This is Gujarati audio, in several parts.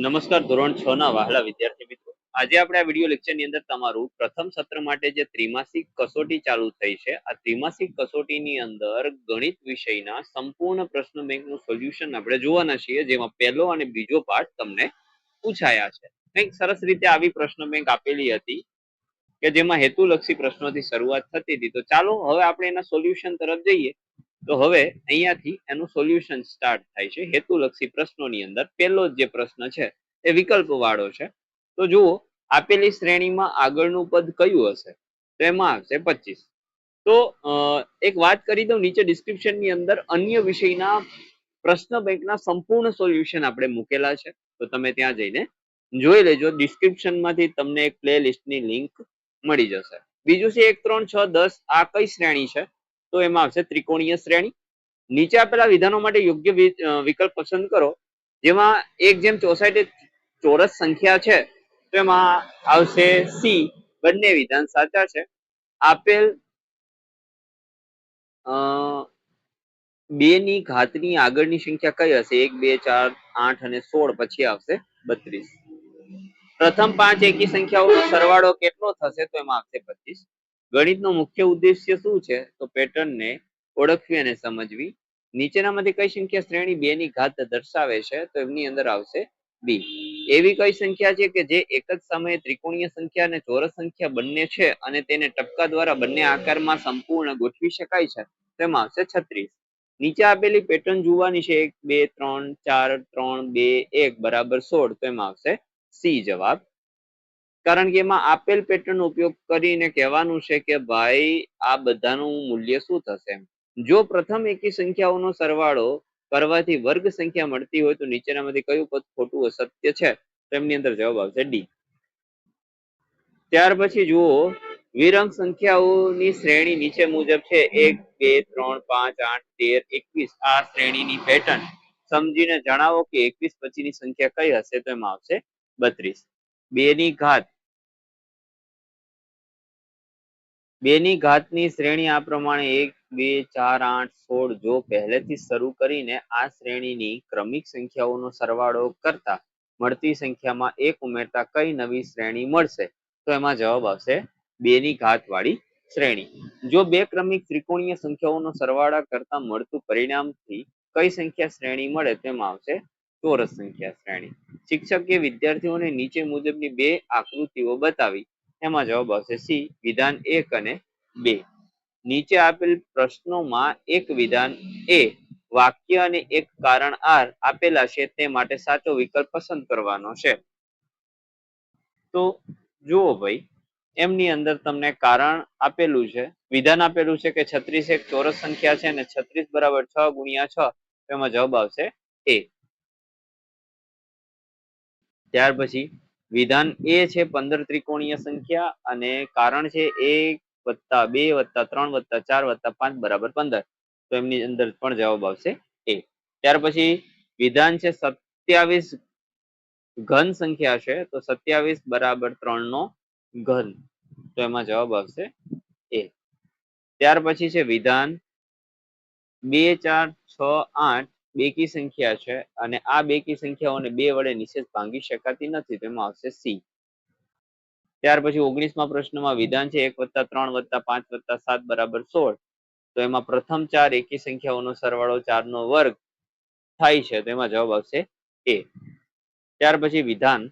નમસ્કાર ધોરણ 6 ના વહાલા વિદ્યાર્થી મિત્રો, આજે આપણે આ વિડિયો લેક્ચરની અંદર તમારું પ્રથમ સત્ર માટે જે ત્રિમાસિક કસોટી ચાલુ થઈ છે, આ ત્રિમાસિક કસોટીની અંદર ગણિત વિષયના સંપૂર્ણ પ્રશ્ન બેંકનું સોલ્યુશન આપણે જોવાના છીએ, જેમાં પહેલો અને બીજો પાર્ટ તમને પૂછાયા છે. કંઈક સરસ રીતે આવી પ્રશ્ન બેંક આપેલી હતી કે જેમાં હેતુલક્ષી પ્રશ્નોથી શરૂઆત થતી હતી. તો ચાલો હવે આપણે એના સોલ્યુશન તરફ જઈએ. તો હવે અહીંયાથી એનું સોલ્યુશન સ્ટાર્ટ થાય છે. હેતુલક્ષી પ્રશ્નોની અંદર પહેલો જે પ્રશ્ન છે એ વિકલ્પ વાળો છે. તો જુઓ, આપેલી શ્રેણીમાં આગળનું પદ કયું હશે? તો એમાં આવશે 25. તો એક વાત કરી દઉં, નીચે ડિસ્ક્રિપ્શનની અંદર અન્ય વિષયના પ્રશ્ન બેંકના સંપૂર્ણ સોલ્યુશન આપણે મૂકેલા છે, તો તમે ત્યાં જઈને જોઈ લેજો. ડિસ્ક્રિપ્શનમાંથી તમને એક પ્લે લિસ્ટની લિંક મળી જશે. બીજું છે 1 3 6 10. આ કઈ શ્રેણી છે? તો એમાં આવશે ત્રિકોણીય શ્રેણી. નીચે આપેલા વિધાનો માટે યોગ્ય વિકલ્પ પસંદ કરો. જેમાં 1/64 ચોરસ સંખ્યા છે, તો એમાં આવશે સી. બંને વિધાન સાચા છે. આપેલ 2 ની ઘાતની આગળની સંખ્યા કઈ હશે? 1 2 4 8 અને 16, પછી આવશે 32. પ્રથમ 5 એકી સંખ્યાઓનો સરવાળો કેટલો થશે? તો એમાં આવશે 25. ગણિતનો મુખ્ય ઉદ્દેશ્ય શું છે? તો પેટર્નને ઓળખવી અને સમજવી. નીચેનામાંથી કઈ સંખ્યા શ્રેણી 2 ની ઘાત દર્શાવે છે? તો એમની અંદર આવશે બી. એવી કઈ સંખ્યા છે કે જે એક જ સમયે ત્રિકોણીય સંખ્યા અને ચોરસ સંખ્યા બંને છે અને તેને ટપકા દ્વારા બંને આકારમાં સંપૂર્ણ ગોઠવી શકાય છે? તેમાં આવશે 36. નીચે આપેલી પેટર્ન જોવાની છે. 1 2 3 4 3 2 1 બરાબર 16. તો એમાં આવશે સી જવાબ. કારણ કે એમાં આપેલ પેટર્નનો ઉપયોગ કરીને કહેવાનું છે કે ભાઈ આ બધાનું મૂલ્ય શું થશે. જો પ્રથમ એકી સંખ્યાઓનો સરવાળો કરવાથી વર્ગ સંખ્યા મળતી હોય તો નીચેનામાંથી કયું પદ ખોટું અસત્ય છે? તો એમની અંદર જવાબ આવશે ડી. ત્યાર પછી જુઓ, વિરંગ સંખ્યાઓની શ્રેણી નીચે મુજબ છે. 1 2 3 5 8 13 21. આ શ્રેણીની પેટર્ન સમજીને જણાવો કે 21 પછીની સંખ્યા કઈ હશે? તો એમાં આવશે 32. 2 ની ઘાતની શ્રેણી આ પ્રમાણે 1 2 4 8 16. જો પહેલેથી શરૂ કરીને આ શ્રેણીની ક્રમિક સંખ્યાઓનો સરવાળો કરતા મળતી સંખ્યામાં 1 ઉમેરતા કઈ નવી શ્રેણી મળશે? તો એમાં જવાબ આવશે 2 ની ઘાત વાળી શ્રેણી. જો બે ક્રમિક ત્રિકોણીય સંખ્યાઓનો સરવાળા કરતા મળતું પરિણામથી કઈ સંખ્યા શ્રેણી મળે? તેમાં આવશે ચોરસ સંખ્યા શ્રેણી. શિક્ષકે વિદ્યાર્થીઓને નીચે મુજબની બે આકૃતિઓ બતાવી. એમાં જવાબ આવશે સી. વિધાન 1 અને 2. નીચે આપેલ પ્રશ્નોમાં એક વિધાન એ વાક્ય અને એક કારણ આર આપેલા છે, તે માટે સાચો વિકલ્પ પસંદ કરવાનો છે. તો જુઓ ભાઈ, એમની અંદર તમને કારણ આપેલું છે, વિધાન આપેલું છે કે 36 એક ચોરસ સંખ્યા છે અને 36 બરાબર 6 ગુણ્યા 6. એમાં જવાબ આવશે એ. ત્યાર પછી વિધાન એ છે 15 ત્રિકોણીય સંખ્યા અને કારણ છે 1 + 2 + 3 + 4 + 5 બરાબર 15. તો એમની અંદર પણ જવાબ આવશે એ. ત્યાર પછી વિધાન છે 27 ઘન સંખ્યા છે, તો 27 બરાબર 3 નો ઘન. તો એમાં જવાબ આવશે એ. ત્યાર પછી છે વિધાન 2 4 6 8 બેકી સંખ્યા છે અને આ બેકી સંખ્યાઓને 2 વડે નિશેષ ભાંગી શકાતી નથી. તેમાં આવશે સી. ત્યાર પછી 19મા પ્રશ્નમાં વિધાન છે 1 + 3 + 5 + 7 બરાબર 16. તો એમાં પ્રથમ 4 એકી સંખ્યાઓનો સરવાળો 4 નો વર્ગ થાય છે. તેમાં જવાબ આવશે એ. ત્યાર પછી વિધાન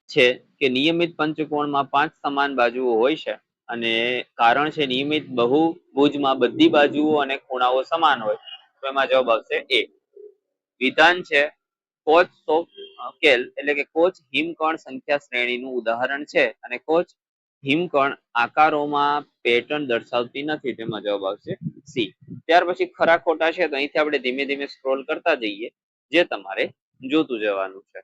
છે કે નિયમિત પંચકોણમાં 5 સમાન બાજુઓ હોય છે અને કારણ છે નિયમિત બહુભુજમાં બધી બાજુઓ અને ખૂણાઓ સમાન હોય. તો એમાં જવાબ આવશે એ. વિધાન છે કોચ સોકેલ એટલે કે કોચ હિમકણ સંખ્યા શ્રેણીનું ઉદાહરણ છે અને કોચ હિમકણ આકારોમાં પેટર્ન દર્શાવતી નથી. તેમાં જવાબ આવશે સી. ત્યાર પછી ખરા ખોટા છે, તો અહીંથી આપણે ધીમે ધીમે સ્ક્રોલ કરતા જઈએ, જે તમારે જોતું જવાનું છે.